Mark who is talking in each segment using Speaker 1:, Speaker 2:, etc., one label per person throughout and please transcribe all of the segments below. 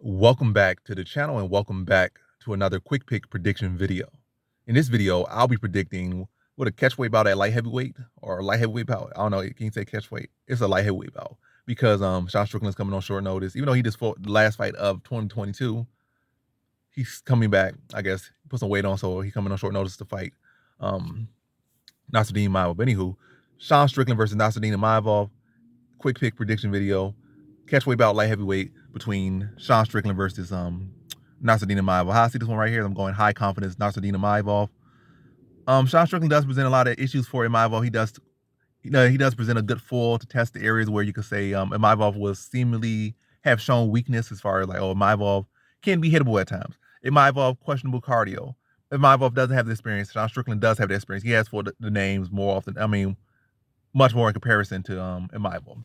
Speaker 1: Welcome back to the channel and welcome back to another quick pick prediction video. In this video, I'll be predicting what a catch weight bout at light heavyweight or light heavyweight bout. I don't know, can you say catch weight? It's a light heavyweight bout because Sean Strickland's coming on short notice. Even though he just fought the last fight of 2022, he's coming back. I guess he put some weight on, so he's coming on short notice to fight Nassourdine Imavov. Anywho, Sean Strickland versus Nassourdine Imavov. Quick pick prediction video. Catch weight bout light heavyweight between Sean Strickland versus Nassourdine Imavov. How I see this one right here, I'm going high confidence Nassourdine Imavov. Sean Strickland does present a lot of issues for Imavov. He does present a good foil to test the areas where you could say Imavov will seemingly have shown weakness as far as like, Imavov can be hittable at times. Imavov, questionable cardio. Imavov doesn't have the experience. Sean Strickland does have the experience. He has fought the names more often. I mean, much more in comparison to Imavov.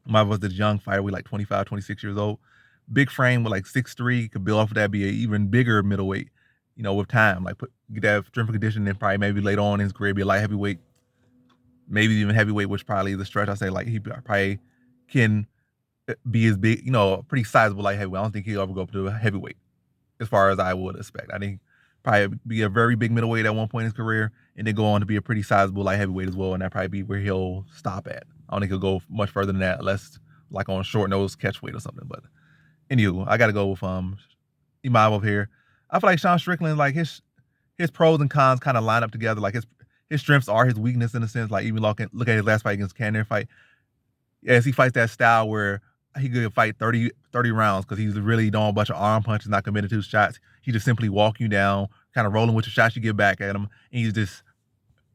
Speaker 1: Imavov was this young fighter, we like 25, 26 years old. Big frame with like 6'3", could build off of that, be an even bigger middleweight, with time. Like get that strength and conditioning, and probably maybe later on in his career be a light heavyweight, maybe even heavyweight, which probably is a stretch. I say like he probably can be as big, a pretty sizable light heavyweight. I don't think he'll ever go up to a heavyweight, as far as I would expect. I think probably be a very big middleweight at one point in his career, and then go on to be a pretty sizable light heavyweight as well, and that probably be where he'll stop at. I don't think he'll go much further than that, unless like on short nose catch weight or something. But anywho, I got to go with Imavov here. I feel like Sean Strickland, like his pros and cons kind of line up together. Like his strengths are his weakness in a sense. Like even look at his last fight against Canner fight. Yes, he fights that style where he could fight 30 rounds because he's really doing a bunch of arm punches, not committed to his shots. He just simply walk you down, kind of rolling with the shots you give back at him, and he's just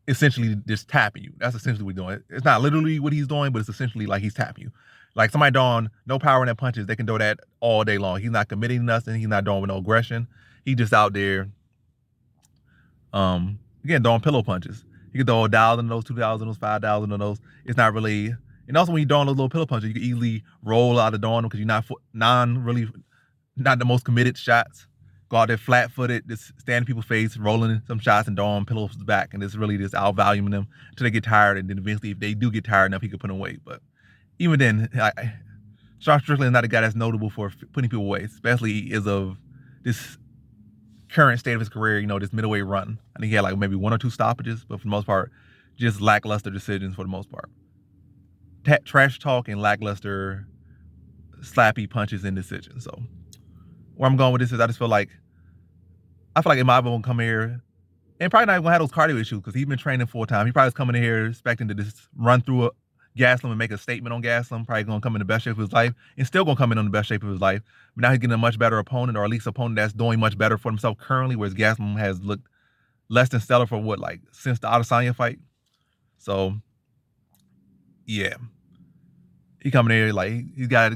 Speaker 1: essentially just tapping you. That's essentially what he's doing. It's not literally what he's doing, but it's essentially like he's tapping you. Like somebody throwing no power in their punches, they can do that all day long. He's not committing to nothing. He's not doing with no aggression. He's just out there, again, throwing pillow punches. You can throw 1,000 of those, 2,000 of those, 5,000 of those. It's not really, and also when you're throwing those little pillow punches, you can easily roll out of throwing them because you're not the most committed shots. Go out there flat-footed, just stand in people's face, rolling some shots and throwing pillows back, and it's really just out-valuing them until they get tired, and then eventually, if they do get tired enough, he could put them away. But even then, Sean Strickland is not a guy that's notable for putting people away, especially as of this current state of his career, this middleweight run. I think he had like maybe 1 or 2 stoppages, but for the most part, just lackluster decisions for the most part. Trash talk and lackluster slappy punches and decisions. So where I'm going with this is I feel like Imavov will come here and probably not gonna have those cardio issues because he's been training full time. He probably is coming in here expecting to just run through a Gaslam and make a statement on Gaslam. Probably gonna come in the best shape of his life and still gonna come in on the best shape of his life. But now he's getting a much better opponent, or at least an opponent that's doing much better for himself currently, whereas Gaslam has looked less than stellar for since the Adesanya fight. So yeah, he coming in here like he's got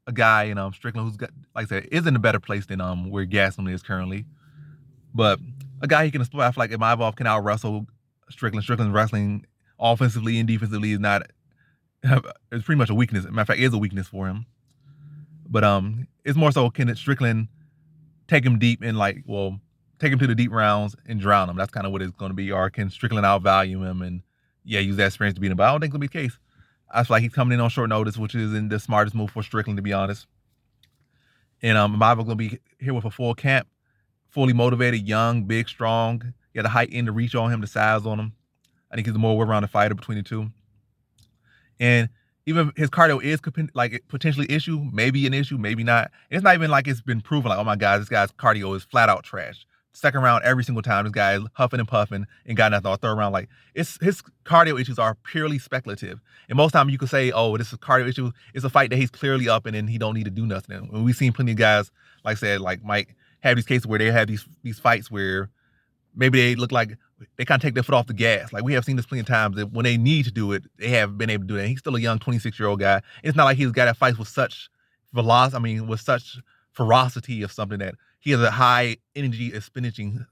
Speaker 1: a guy in Strickland who's got, like I said, is in a better place than where Gaslam is currently. But a guy he can explore. I feel like Imavov can out wrestle Strickland. Strickland's wrestling offensively and defensively is not, it's pretty much a weakness. Matter of fact, is a weakness for him. But it's more so, can Strickland take him deep and take him to the deep rounds and drown him? That's kind of what it's going to be. Or can Strickland outvalue him and use that experience to beat him? But I don't think it'll be the case. I feel like he's coming in on short notice, which isn't the smartest move for Strickland, to be honest. And Imavov gonna be here with a full camp, fully motivated, young, big, strong. He got a height and the reach on him, the size on him. I think he's a more well-rounded fighter between the two. And even his cardio is potentially issue, maybe an issue, maybe not. It's not even like it's been proven like, oh my God, this guy's cardio is flat out trash. Second round every single time, this guy is huffing and puffing and got nothing. Or third round, his cardio issues are purely speculative. And most time you could say, oh, this is a cardio issue. It's a fight that he's clearly up in and he don't need to do nothing. And we've seen plenty of guys, like I said, like Mike, have these cases where they have these fights where maybe they look like they kind of take their foot off the gas. Like we have seen this plenty of times that when they need to do it, they have been able to do it. And he's still a young 26-year-old guy. It's not like he's a guy that fights with such velocity, with such ferocity of something that he has a high energy expending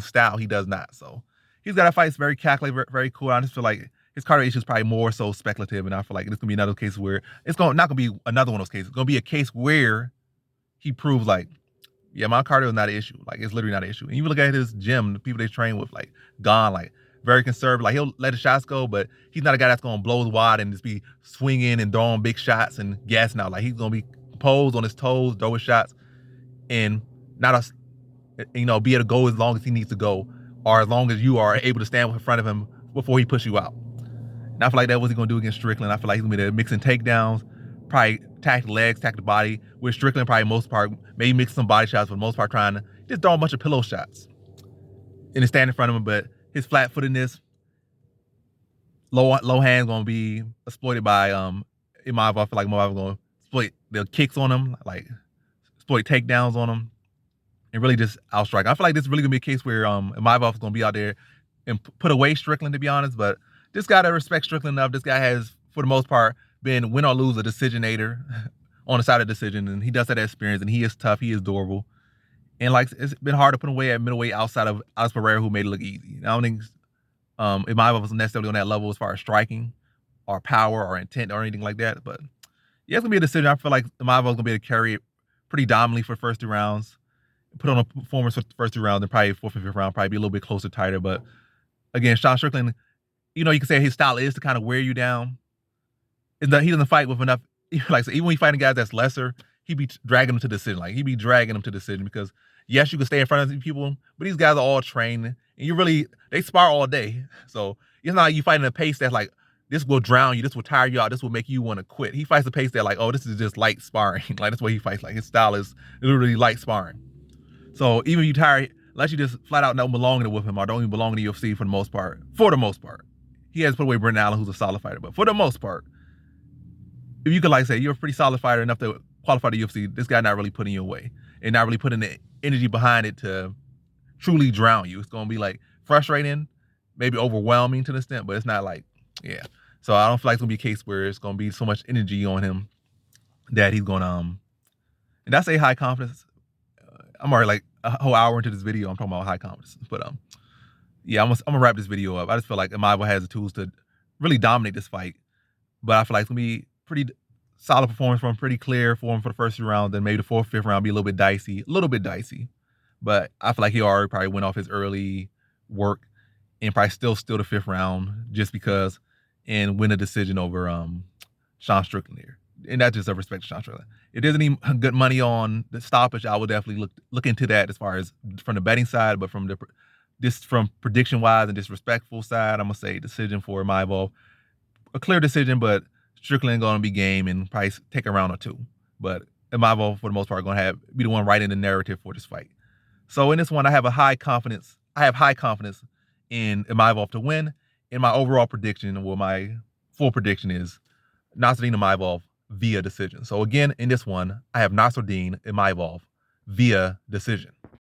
Speaker 1: style. He does not. So he's got a fight. It's very calculated, very cool. I just feel like his cardio issue is probably more so speculative, and I feel like this gonna be another case where it's not gonna be another one of those cases. It's gonna be a case where he proves my cardio is not an issue. Like it's literally not an issue. And you look at his gym, the people they train with, gone very conservative. Like, he'll let his shots go, but he's not a guy that's going to blow his wad and just be swinging and throwing big shots and gassing out. Like, he's going to be posed on his toes, throw his shots, and not be able to go as long as he needs to go, or as long as you are able to stand in front of him before he pushes you out. And I feel like that's what he's going to do against Strickland. I feel like he's going to be mixing takedowns, probably attack the legs, attack the body, with Strickland probably most part, maybe mix some body shots, but most part trying to just throw a bunch of pillow shots and stand in front of him. But his flat-footedness, low hands going to be exploited by Imavov. I feel like Imavov going to exploit the kicks on him, like exploit takedowns on him, and really just outstrike. I feel like this is really going to be a case where Imavov is going to be out there and put away Strickland, to be honest. But this guy to respect Strickland enough. This guy has, for the most part, been win or lose a decisionator on the side of the decision, and he does have that experience, and he is tough, he is durable. And like, it's been hard to put away at middleweight outside of Alex Pereira, who made it look easy. I don't think Imavov was necessarily on that level as far as striking or power or intent or anything like that. But yeah, it's gonna be a decision. I feel like Imavov is gonna be able to carry it pretty dominantly for the first 2 rounds, put on a performance for the first 2 rounds, and probably 4th and 5th round, probably be a little bit closer, tighter. But again, Sean Strickland, you can say his style is to kind of wear you down. Is that he doesn't fight with enough, like, so even when he's fighting guys that's lesser, he be dragging them to decision. Like, he be dragging them to decision because, yes, you can stay in front of these people, but these guys are all trained, and they spar all day. So it's not like you fighting a pace that's like, this will drown you, this will tire you out, this will make you want to quit. He fights a pace that like, oh, this is just light sparring. Like, that's what he fights. Like, his style is literally light sparring. So even if you tire, unless you just flat out don't belong with him or don't even belong in the UFC for the most part, he has put away Brendan Allen, who's a solid fighter. But for the most part, if you could, like, say, you're a pretty solid fighter enough to qualify the UFC, this guy not really putting you away and not really putting the energy behind it to truly drown you. It's going to be like frustrating, maybe overwhelming to an extent, but it's not like, yeah. So I don't feel like it's going to be a case where it's going to be so much energy on him that he's going to, and that's a high confidence. I'm already like a whole hour into this video. I'm talking about high confidence, but yeah, I'm gonna wrap this video up. I just feel like Imavov has the tools to really dominate this fight, but I feel like it's gonna be pretty solid performance from him, pretty clear for him for the first 2 rounds. Then maybe the 4th, 5th round be a little bit dicey. But I feel like he already probably went off his early work and probably still the 5th round just because, and win a decision over Sean Strickland here. And that's just a respect to Sean Strickland. If there's any good money on the stoppage, I will definitely look into that as far as from the betting side, but from prediction wise and just respectful side, I'm gonna say decision for Imavov. A clear decision, but Strickland going to be game and probably take a round or 2. But Imavov, for the most part, going to be the one writing the narrative for this fight. So in this one, I have high confidence in Imavov to win. And my overall prediction, well, my full prediction is Nassourdine Imavov via decision. So again, in this one, I have Nassourdine Imavov via decision.